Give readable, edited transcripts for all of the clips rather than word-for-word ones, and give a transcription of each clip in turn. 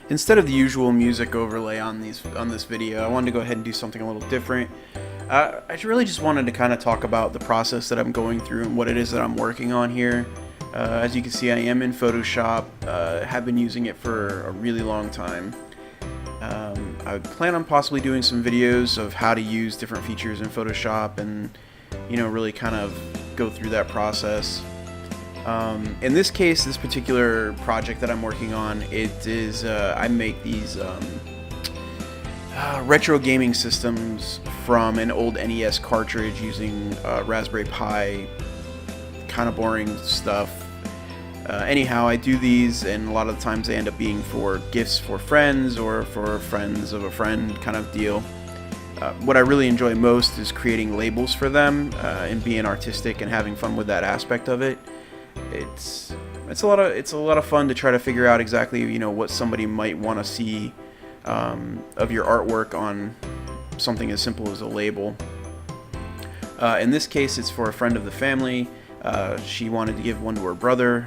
Instead of the usual music overlay on this video, I wanted to go ahead and do something a little different. I really just wanted to kind of talk about the process that I'm going through and what it is that I'm working on here. As you can see, I am in Photoshop. Have been using it for a really long time. I plan on possibly doing some videos of how to use different features in Photoshop and, you know, really kind of go through that process. In this case, this particular project that I'm working on, it is I make these retro gaming systems from an old NES cartridge using Raspberry Pi. Kind of boring stuff. Anyhow, I do these, and a lot of the times they end up being for gifts for friends or for friends of a friend kind of deal. What I really enjoy most is creating labels for them and being artistic and having fun with that aspect of it. It's a lot of fun to try to figure out exactly, you know, what somebody might want to see of your artwork on something as simple as a label. In this case, it's for a friend of the family. She wanted to give one to her brother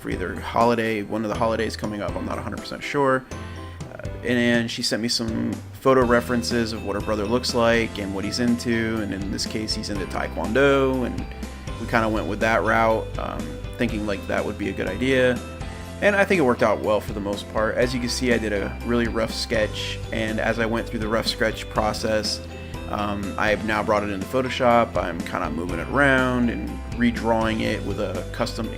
for either holiday, one of the holidays coming up, I'm not 100% sure. And she sent me some photo references of what her brother looks like and what he's into, and in this case he's into Taekwondo, and we kind of went with that route, thinking like that would be a good idea. And I think it worked out well for the most part. As you can see, I did a really rough sketch, and as I went through the rough sketch process, I've now brought it into Photoshop. I'm kind of moving it around and redrawing it with a custom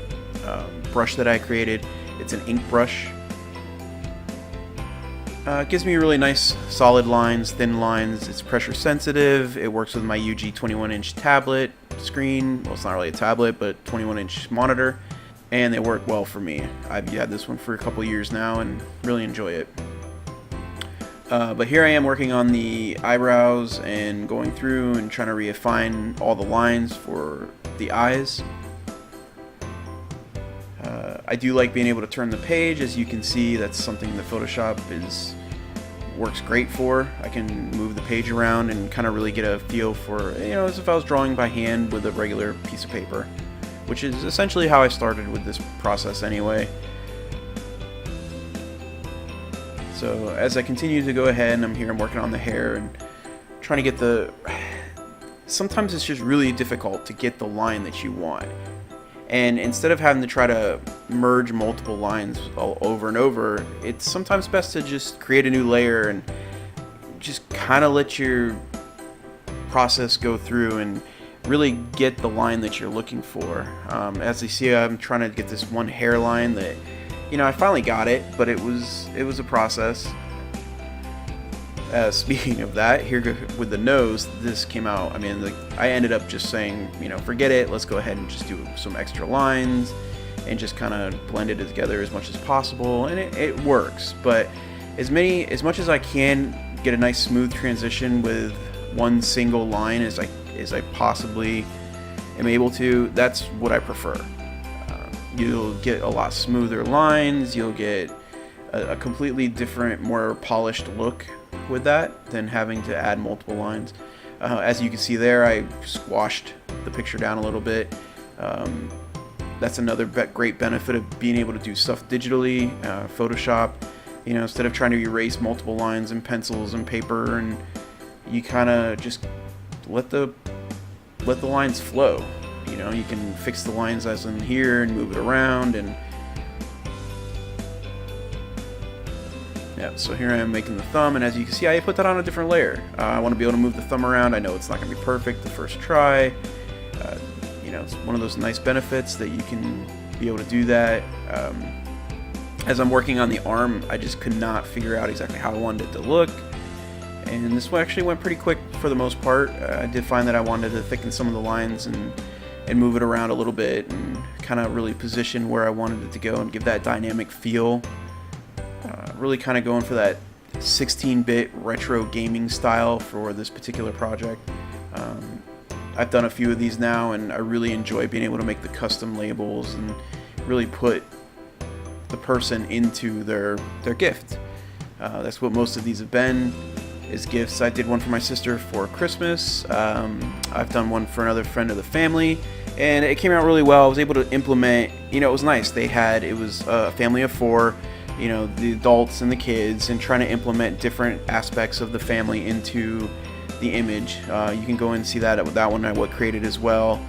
brush that I created. It's an ink brush. It gives me really nice solid lines, thin lines. It's pressure sensitive. It works with my UG 21-inch tablet screen. Well, it's not really a tablet, but 21-inch monitor. And they work well for me. I've had this one for a couple years now and really enjoy it. But here I am working on the eyebrows and going through and trying to refine all the lines for the eyes. I do like being able to turn the page. As you can see, that's something that Photoshop works great for. I can move the page around and kind of really get a feel for, you know, as if I was drawing by hand with a regular piece of paper, which is essentially how I started with this process anyway. So as I continue to go ahead, and I'm working on the hair and trying to get sometimes it's just really difficult to get the line that you want. And instead of having to try to merge multiple lines all over and over, it's sometimes best to just create a new layer and just kind of let your process go through and really get the line that you're looking for. As you see, I'm trying to get this one hairline that, you know, I finally got it, but it was a process. Speaking of that, here with the nose, this came out, I mean, I ended up just saying, you know, forget it, let's go ahead and just do some extra lines and just kind of blend it together as much as possible, and it works. But as much as I can get a nice smooth transition with one single line as I possibly am able to, that's what I prefer. You'll get a lot smoother lines, you'll get a completely different, more polished look with that than having to add multiple lines. As you can see there, I squashed the picture down a little bit. That's another great benefit of being able to do stuff digitally. Photoshop, you know, instead of trying to erase multiple lines and pencils and paper, and you kind of just let the lines flow. You know, you can fix the lines as in here and move it around, and yeah, so here I am making the thumb, and as you can see, I put that on a different layer. I want to be able to move the thumb around. I know it's not going to be perfect the first try. You know, it's one of those nice benefits that you can be able to do that. As I'm working on the arm, I just could not figure out exactly how I wanted it to look. And this one actually went pretty quick for the most part. I did find that I wanted to thicken some of the lines and move it around a little bit and kind of really position where I wanted it to go and give that dynamic feel. Really kind of going for that 16-bit retro gaming style for this particular project. I've done a few of these now, and I really enjoy being able to make the custom labels and really put the person into their gift. That's what most of these have been, is gifts. I did one for my sister for Christmas. I've done one for another friend of the family, and it came out really well. I was able to implement, you know, it was nice. It was a family of 4. you know, the adults and the kids, and trying to implement different aspects of the family into the image. You can go and see that one I created as well.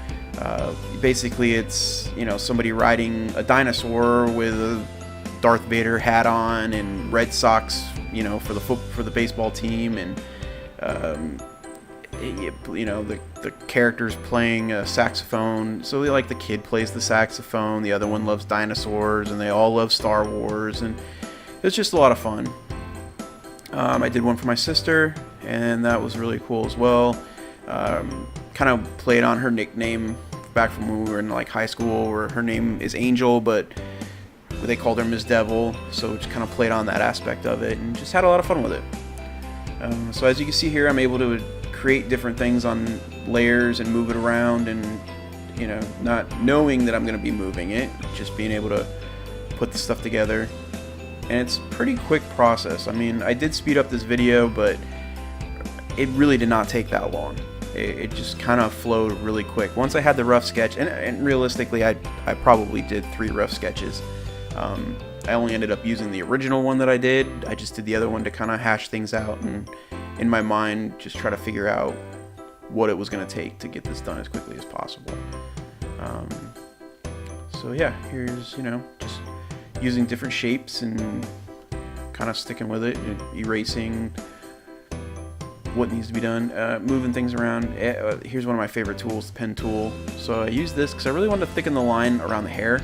Basically, it's, you know, somebody riding a dinosaur with a Darth Vader hat on and red socks, you know, for the baseball team, and you know, the characters playing a saxophone. So like the kid plays the saxophone, the other one loves dinosaurs, and they all love Star Wars, and it's just a lot of fun. I did one for my sister, and that was really cool as well. Kind of played on her nickname back from when we were in like high school, where her name is Angel, but they called her Ms. Devil, so just kind of played on that aspect of it, and just had a lot of fun with it. So as you can see here, I'm able to create different things on layers and move it around, and, you know, not knowing that I'm going to be moving it, just being able to put the stuff together. And it's a pretty quick process. I mean, I did speed up this video, but it really did not take that long. It just kind of flowed really quick. Once I had the rough sketch, and realistically, I probably did 3 rough sketches. I only ended up using the original one that I did. I just did the other one to kind of hash things out, and in my mind just try to figure out what it was going to take to get this done as quickly as possible. So yeah, here's, you know, just using different shapes and kind of sticking with it, erasing what needs to be done, moving things around. Here's one of my favorite tools, the pen tool. So I use this because I really wanted to thicken the line around the hair.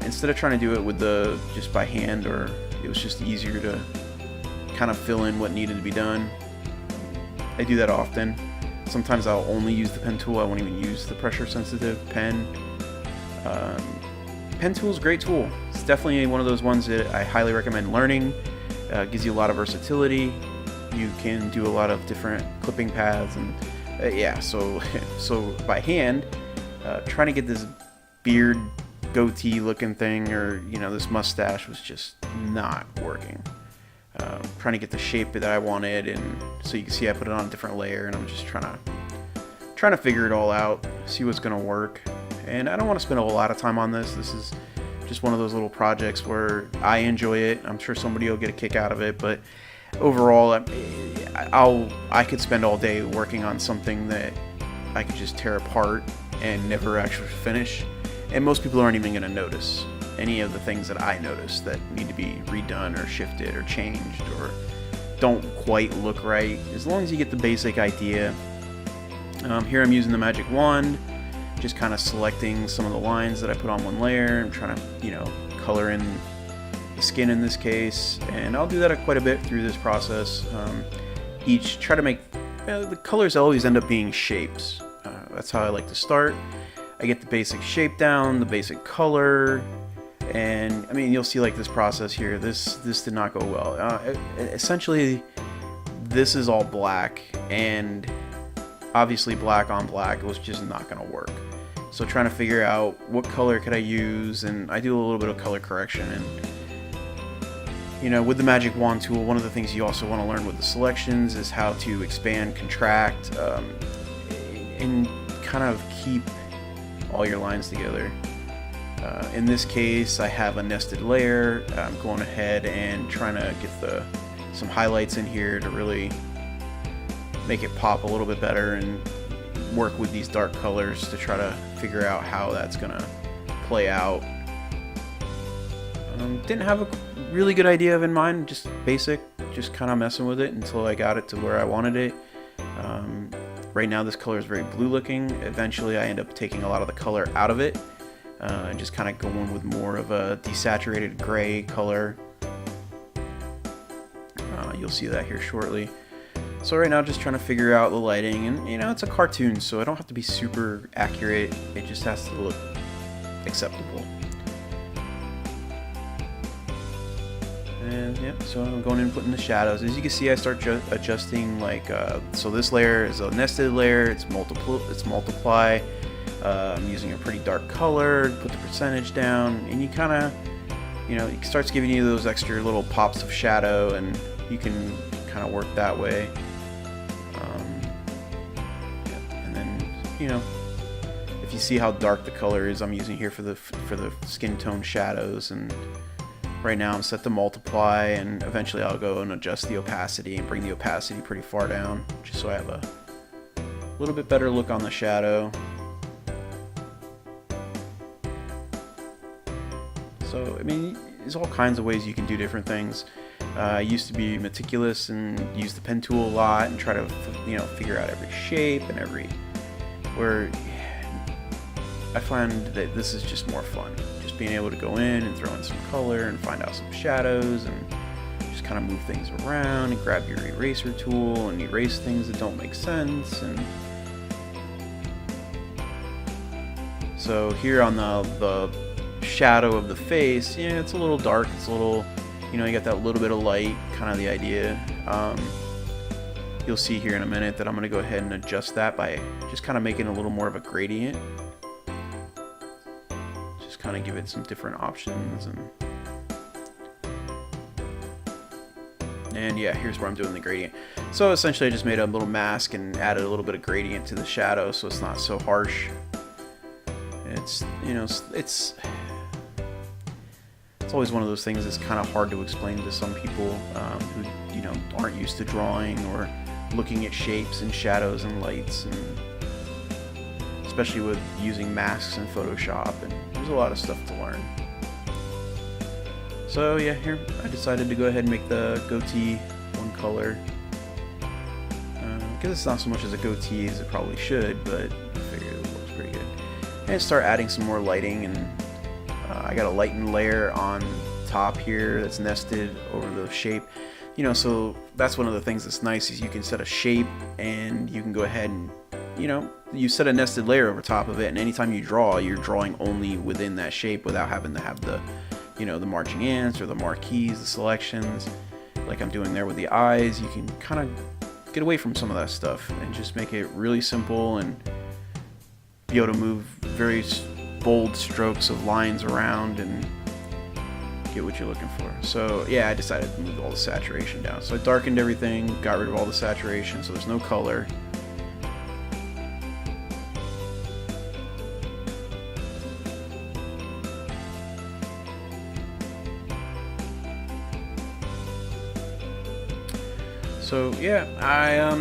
Instead of trying to do it just by hand, or it was just easier to kind of fill in what needed to be done. I do that often. Sometimes I'll only use the pen tool. I won't even use the pressure sensitive pen. Pen tool is a great tool. It's definitely one of those ones that I highly recommend learning. Gives you a lot of versatility. You can do a lot of different clipping paths, and yeah, so by hand, trying to get this beard goatee looking thing, or, you know, this mustache was just not working. Trying to get the shape that I wanted, and so you can see I put it on a different layer, and I'm just trying to figure it all out, see what's gonna work. And I don't want to spend a lot of time on this. This is just one of those little projects where I enjoy it. I'm sure somebody will get a kick out of it, but overall, I could spend all day working on something that I could just tear apart and never actually finish. And most people aren't even going to notice any of the things that I notice that need to be redone or shifted or changed or don't quite look right, as long as you get the basic idea. Here I'm using the magic wand, just kind of selecting some of the lines that I put on one layer. I'm trying to, you know, color in the skin in this case, and I'll do that quite a bit through this process. Try to make the colors always end up being shapes. That's how I like to start. I get the basic shape down, the basic color, and I mean, you'll see like this process here. This did not go well. Essentially, this is all black, and obviously black on black was just not going to work. So trying to figure out what color could I use, and I do a little bit of color correction. And, you know, with the magic wand tool, one of the things you also want to learn with the selections is how to expand, contract, and kind of keep all your lines together. In this case, I have a nested layer. I'm going ahead and trying to get some highlights in here to really make it pop a little bit better, and work with these dark colors to try to figure out how that's gonna play out. Didn't have a really good idea in mind, just basic, just kind of messing with it until I got it to where I wanted it. Right now this color is very blue looking. Eventually I end up taking a lot of the color out of it, and just kind of going with more of a desaturated gray color. You'll see that here shortly. So right now just trying to figure out the lighting, and you know, it's a cartoon, so I don't have to be super accurate. It just has to look acceptable. And yeah, so I'm going in and putting the shadows. As you can see, I start adjusting, like, so this layer is a nested layer, it's multiply. I'm using a pretty dark color to put the percentage down, and you kind of, you know, it starts giving you those extra little pops of shadow, and you can kind of work that way. And then, you know, if you see how dark the color is I'm using here for the skin tone shadows, and Right now I'm set to multiply, and eventually I'll go and adjust the opacity and bring the opacity pretty far down, just so I have a little bit better look on the shadow. So, I mean, there's all kinds of ways you can do different things. I used to be meticulous and use the pen tool a lot and try to, you know, figure out every shape and where I find that this is just more fun. Just being able to go in and throw in some color and find out some shadows and just kind of move things around and grab your eraser tool and erase things that don't make sense. And so here on the shadow of the face, yeah, it's a little dark, it's a little, you know, you got that little bit of light, kind of the idea. You'll see here in a minute that I'm going to go ahead and adjust that by just kind of making a little more of a gradient. Just kind of give it some different options. And yeah, here's where I'm doing the gradient. So essentially I just made a little mask and added a little bit of gradient to the shadow so it's not so harsh. It's, you know, it's always one of those things that's kind of hard to explain to some people who, you know, aren't used to drawing or looking at shapes and shadows and lights, and especially with using masks in Photoshop, and there's a lot of stuff to learn. So yeah, here I decided to go ahead and make the goatee one color, because it's not so much as a goatee as it probably should, but I figured it looks pretty good. And start adding some more lighting, and I got a lighten layer on top here that's nested over the shape. You know, so that's one of the things that's nice, is you can set a shape and you can go ahead and, you know, you set a nested layer over top of it, and anytime you draw, you're drawing only within that shape without having to have the, you know, the marching ants or the marquees, the selections, like I'm doing there with the eyes. You can kind of get away from some of that stuff and just make it really simple and be able to move very bold strokes of lines around and get what you're looking for. So yeah, I decided to move all the saturation down. So I darkened everything, got rid of all the saturation, so there's no color. So yeah,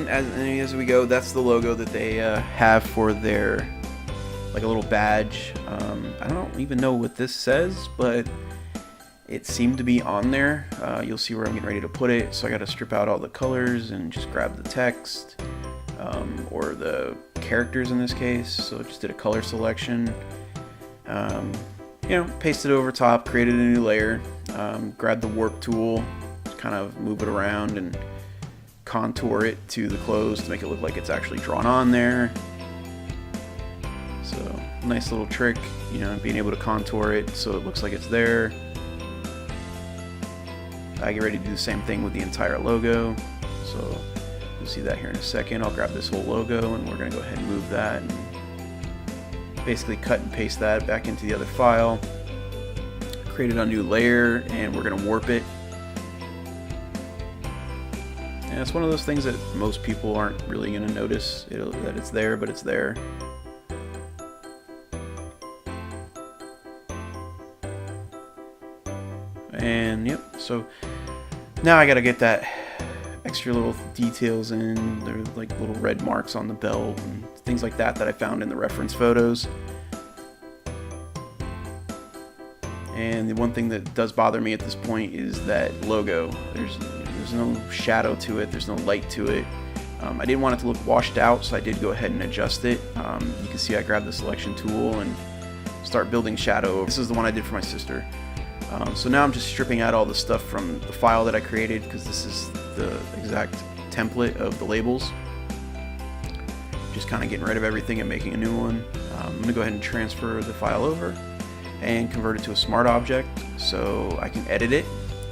as we go, that's the logo that they have for their, like a little badge. I don't even know what this says, but it seemed to be on there. You'll see where I'm getting ready to put it. So I got to strip out all the colors and just grab the text, or the characters in this case. So I just did a color selection. You know, pasted it over top, created a new layer, grabbed the warp tool, kind of move it around and contour it to the clothes to make it look like it's actually drawn on there. So nice little trick, you know, being able to contour it so it looks like it's there. I get ready to do the same thing with the entire logo, so you'll see that here in a second. I'll grab this whole logo and we're going to go ahead and move that and basically cut and paste that back into the other file. Created a new layer and we're going to warp it. And it's one of those things that most people aren't really going to notice that it's there, but it's there. And yep, so now I gotta get that extra little details in. There's like little red marks on the belt and things like that I found in the reference photos. And the one thing that does bother me at this point is that logo. There's no shadow to it, there's no light to it. I didn't want it to look washed out, so I did go ahead and adjust it. You can see I grabbed the selection tool and start building shadow. This is the one I did for my sister. So now I'm just stripping out all the stuff from the file that I created, because this is the exact template of the labels. Just kind of getting rid of everything and making a new one. I'm going to go ahead and transfer the file over and convert it to a smart object so I can edit it.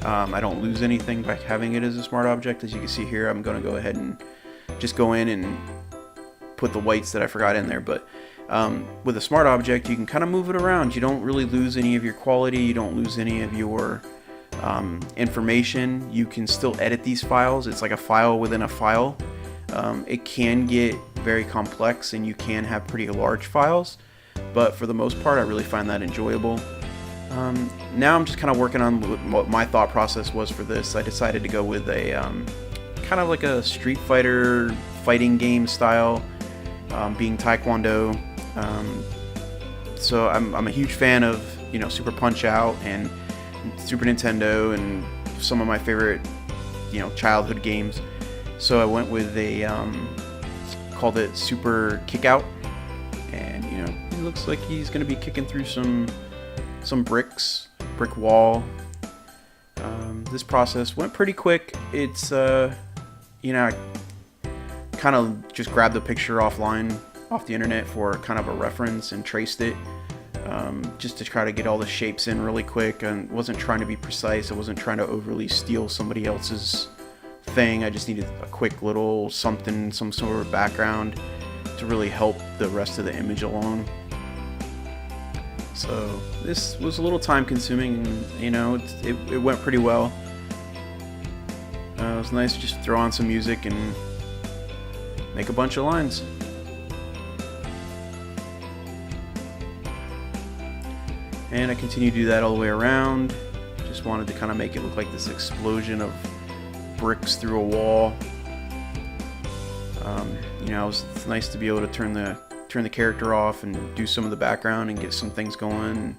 I don't lose anything by having it as a smart object. As you can see here, I'm going to go ahead and just go in and put the whites that I forgot in there, but with a smart object you can kind of move it around. You don't really lose any of your quality, you don't lose any of your information. You can still edit these files. It's like a file within a file. It can get very complex and you can have pretty large files, but for the most part I really find that enjoyable. Now I'm just kind of working on what my thought process was for this. I decided to go with a kind of like a Street Fighter fighting game style, being Taekwondo. So I'm a huge fan of, you know, Super Punch-Out and Super Nintendo and some of my favorite, you know, childhood games. So I went with a called it Super Kick-Out, and you know, it looks like he's gonna be kicking through some brick wall. This process went pretty quick. It's you know, I kind of just grabbed the picture offline off the internet for kind of a reference and traced it, just to try to get all the shapes in really quick, and wasn't trying to be precise. I wasn't trying to overly steal somebody else's thing. I just needed a quick little something, some sort of background to really help the rest of the image along. So this was a little time consuming, and you know, it went pretty well. It was nice to just throw on some music and make a bunch of lines. And I continue to do that all the way around. Just wanted to kind of make it look like this explosion of bricks through a wall. You know, it's nice to be able to turn the character off and do some of the background and get some things going.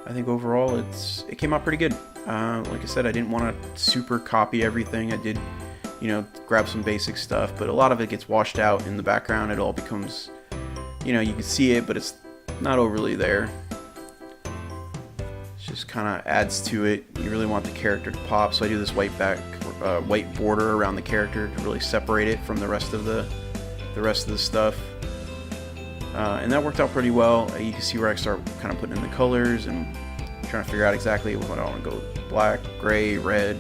I think overall it came out pretty good. Like I said, I didn't want to super copy everything. I did, you know, grab some basic stuff, but a lot of it gets washed out in the background. It all becomes, you know, you can see it, but it's not overly there. It just kind of adds to it. You really want the character to pop, so I do this white border around the character to really separate it from the rest of the stuff. And that worked out pretty well. You can see where I start kind of putting in the colors and trying to figure out exactly what I want to go with. Black, gray, red.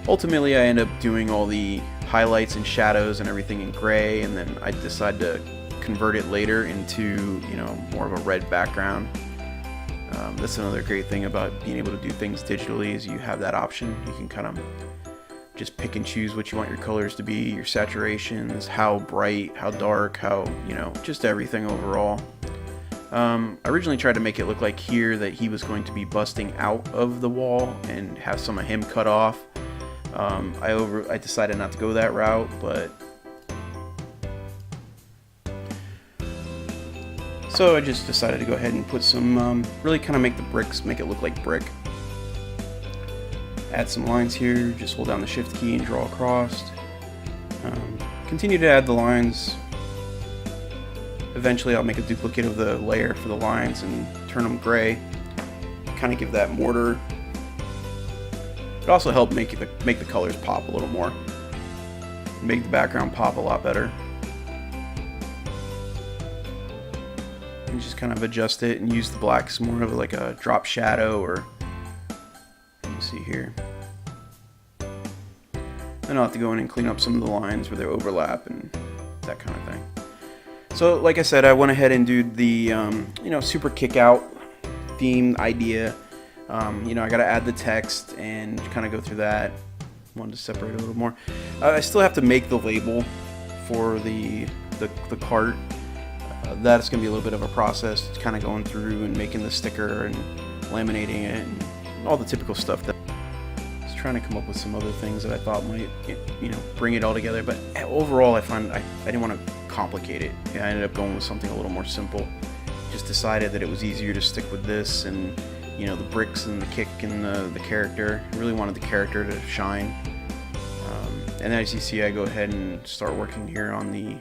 Ultimately, I end up doing all the highlights and shadows and everything in gray, and then I decide to convert it later into, you know, more of a red background. That's another great thing about being able to do things digitally, is you have that option. You can kind of just pick and choose what you want your colors to be, your saturations, how bright, how dark, how, you know, just everything overall. I originally tried to make it look like here that he was going to be busting out of the wall and have some of him cut off. I decided not to go that route, but so I just decided to go ahead and put some, really kind of make the bricks, make it look like brick. Add some lines here, just hold down the shift key and draw across. Continue to add the lines. Eventually I'll make a duplicate of the layer for the lines and turn them gray. Kind of give that mortar. It also helped make the colors pop a little more. Make the background pop a lot better. And just kind of adjust it and use the black as more of like a drop shadow, or you can see here. Then I'll have to go in and clean up some of the lines where they overlap and that kind of thing. So like I said, I went ahead and did the you know, Super Kick-Out theme idea. You know, I gotta add the text and kind of go through that. Wanted to separate a little more. I still have to make the label for the cart. That's gonna be a little bit of a process, kind of going through and making the sticker and laminating it and all the typical stuff. That I was trying to come up with some other things that I thought might, you know, bring it all together. But overall, I found I didn't want to complicate it. Yeah, I ended up going with something a little more simple. Just decided that it was easier to stick with this, and you know, the bricks and the kick and the character. I really wanted the character to shine. And as you see, I go ahead and start working here on the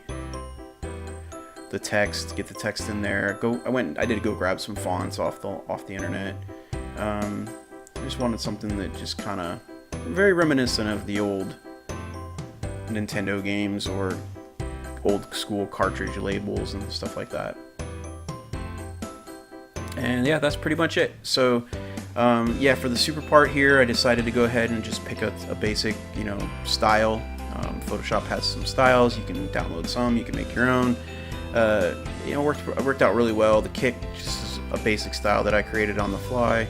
text, get the text in there. I did go grab some fonts off the internet. I just wanted something that just kind of very reminiscent of the old Nintendo games or old school cartridge labels and stuff like that. And yeah, that's pretty much it. So yeah, for the super part here, I decided to go ahead and just pick a basic, you know, style. Photoshop has some styles. You can download some. You can make your own. You know, worked out really well. The kick just is a basic style that I created on the fly.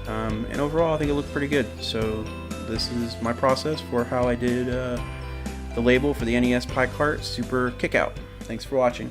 And overall, I think it looked pretty good. So this is my process for how I did the label for the NES PiCart Super Kick-Out. Thanks for watching.